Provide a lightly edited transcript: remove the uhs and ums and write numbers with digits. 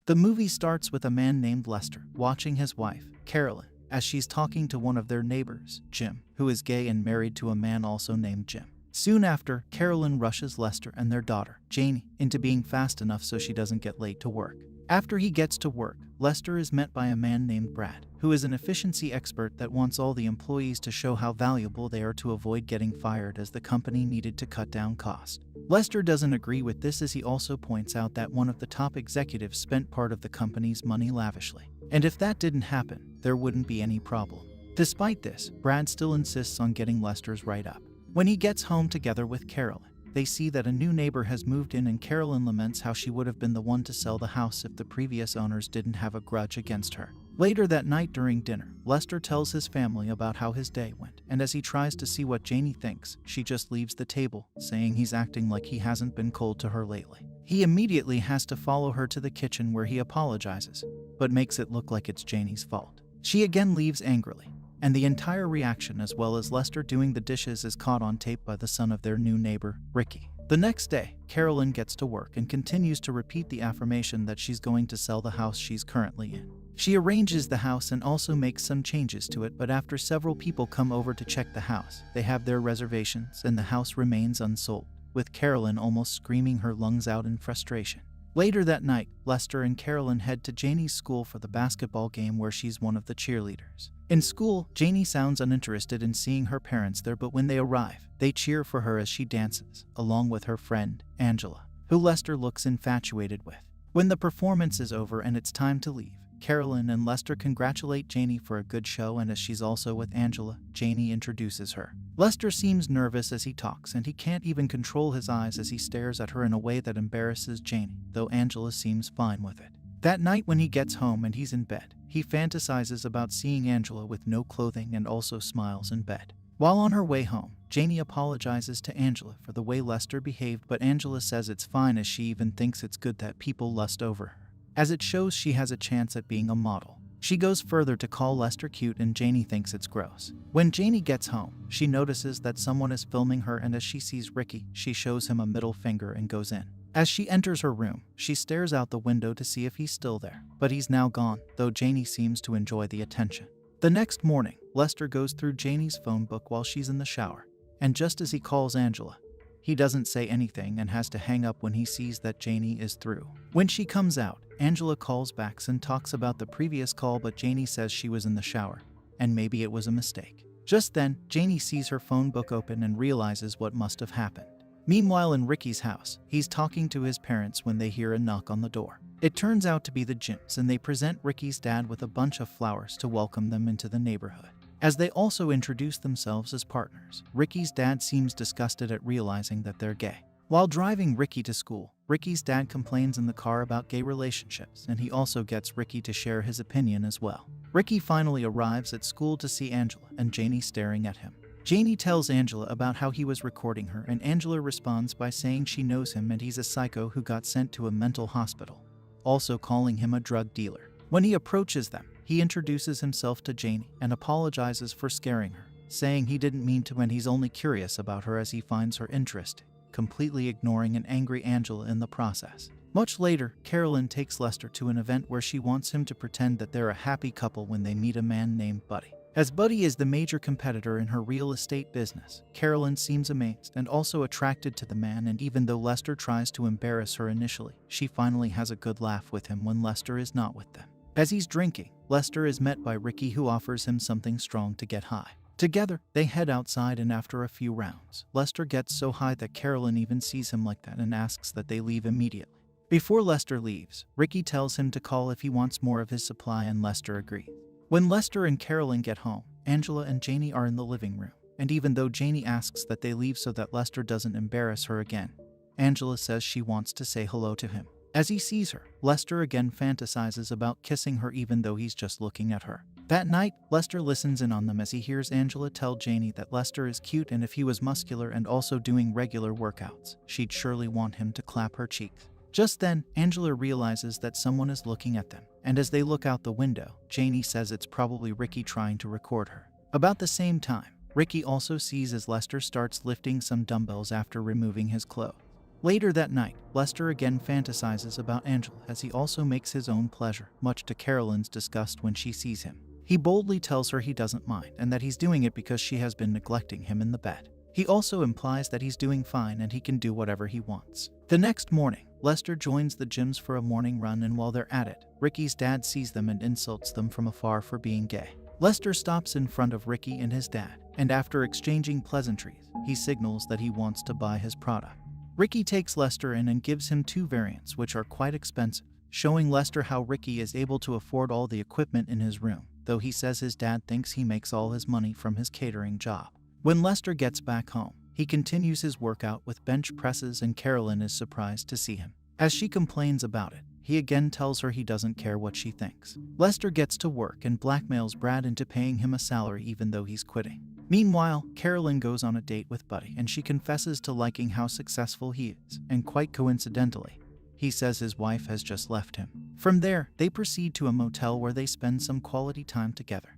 The movie starts with a man named Lester watching his wife, Carolyn, as she's talking to one of their neighbors, Jim, who is gay and married to a man also named Jim. Soon after, Carolyn rushes Lester and their daughter, Janie, into being fast enough so she doesn't get late to work. After he gets to work, Lester is met by a man named Brad, who is an efficiency expert that wants all the employees to show how valuable they are to avoid getting fired, as the company needed to cut down cost. Lester doesn't agree with this, as he also points out that one of the top executives spent part of the company's money lavishly. And if that didn't happen, there wouldn't be any problem. Despite this, Brad still insists on getting Lester's write-up. When he gets home together with Carolyn, they see that a new neighbor has moved in, and Carolyn laments how she would have been the one to sell the house if the previous owners didn't have a grudge against her. Later that night during dinner, Lester tells his family about how his day went, and as he tries to see what Janie thinks, she just leaves the table, saying he's acting like he hasn't been cold to her lately. He immediately has to follow her to the kitchen, where he apologizes, but makes it look like it's Janie's fault. She again leaves angrily, and the entire reaction, as well as Lester doing the dishes, is caught on tape by the son of their new neighbor, Ricky. The next day, Carolyn gets to work and continues to repeat the affirmation that she's going to sell the house she's currently in. She arranges the house and also makes some changes to it, but after several people come over to check the house, they have their reservations and the house remains unsold, with Carolyn almost screaming her lungs out in frustration. Later that night, Lester and Carolyn head to Janie's school for the basketball game, where she's one of the cheerleaders. In school, Janie sounds uninterested in seeing her parents there, but when they arrive, they cheer for her as she dances, along with her friend, Angela, who Lester looks infatuated with. When the performance is over and it's time to leave, Carolyn and Lester congratulate Janie for a good show, and as she's also with Angela, Janie introduces her. Lester seems nervous as he talks, and he can't even control his eyes as he stares at her in a way that embarrasses Janie, though Angela seems fine with it. That night when he gets home and he's in bed, he fantasizes about seeing Angela with no clothing and also smiles in bed. While on her way home, Janie apologizes to Angela for the way Lester behaved, but Angela says it's fine, as she even thinks it's good that people lust over her, as it shows she has a chance at being a model. She goes further to call Lester cute, and Janie thinks it's gross. When Janie gets home, she notices that someone is filming her, and as she sees Ricky, she shows him a middle finger and goes in. As she enters her room, she stares out the window to see if he's still there, but he's now gone, though Janie seems to enjoy the attention. The next morning, Lester goes through Janie's phone book while she's in the shower, and just as he calls Angela, he doesn't say anything and has to hang up when he sees that Janie is through. When she comes out, Angela calls back and talks about the previous call, but Janie says she was in the shower, and maybe it was a mistake. Just then, Janie sees her phone book open and realizes what must have happened. Meanwhile, in Ricky's house, he's talking to his parents when they hear a knock on the door. It turns out to be the Jims, and they present Ricky's dad with a bunch of flowers to welcome them into the neighborhood. As they also introduce themselves as partners, Ricky's dad seems disgusted at realizing that they're gay. While driving Ricky to school, Ricky's dad complains in the car about gay relationships, and he also gets Ricky to share his opinion as well. Ricky finally arrives at school to see Angela and Janie staring at him. Janie tells Angela about how he was recording her, and Angela responds by saying she knows him and he's a psycho who got sent to a mental hospital, also calling him a drug dealer. When he approaches them, he introduces himself to Janie and apologizes for scaring her, saying he didn't mean to and he's only curious about her as he finds her interesting, completely ignoring an angry Angela in the process. Much later, Carolyn takes Lester to an event where she wants him to pretend that they're a happy couple when they meet a man named Buddy. As Buddy is the major competitor in her real estate business, Carolyn seems amazed and also attracted to the man, and even though Lester tries to embarrass her initially, she finally has a good laugh with him when Lester is not with them. As he's drinking, Lester is met by Ricky, who offers him something strong to get high. Together, they head outside, and after a few rounds, Lester gets so high that Carolyn even sees him like that and asks that they leave immediately. Before Lester leaves, Ricky tells him to call if he wants more of his supply, and Lester agrees. When Lester and Carolyn get home, Angela and Janie are in the living room, and even though Janie asks that they leave so that Lester doesn't embarrass her again, Angela says she wants to say hello to him. As he sees her, Lester again fantasizes about kissing her even though he's just looking at her. That night, Lester listens in on them as he hears Angela tell Janie that Lester is cute, and if he was muscular and also doing regular workouts, she'd surely want him to clap her cheeks. Just then, Angela realizes that someone is looking at them, and as they look out the window, Janie says it's probably Ricky trying to record her. About the same time, Ricky also sees as Lester starts lifting some dumbbells after removing his clothes. Later that night, Lester again fantasizes about Angela as he also makes his own pleasure, much to Carolyn's disgust when she sees him. He boldly tells her he doesn't mind and that he's doing it because she has been neglecting him in the bed. He also implies that he's doing fine and he can do whatever he wants. The next morning, Lester joins the gyms for a morning run, and while they're at it, Ricky's dad sees them and insults them from afar for being gay. Lester stops in front of Ricky and his dad, and after exchanging pleasantries, he signals that he wants to buy his product. Ricky takes Lester in and gives him 2 variants which are quite expensive, showing Lester how Ricky is able to afford all the equipment in his room, though he says his dad thinks he makes all his money from his catering job. When Lester gets back home, he continues his workout with bench presses, and Carolyn is surprised to see him. As she complains about it, he again tells her he doesn't care what she thinks. Lester gets to work and blackmails Brad into paying him a salary even though he's quitting. Meanwhile, Carolyn goes on a date with Buddy and she confesses to liking how successful he is, and quite coincidentally, he says his wife has just left him. From there, they proceed to a motel where they spend some quality time together.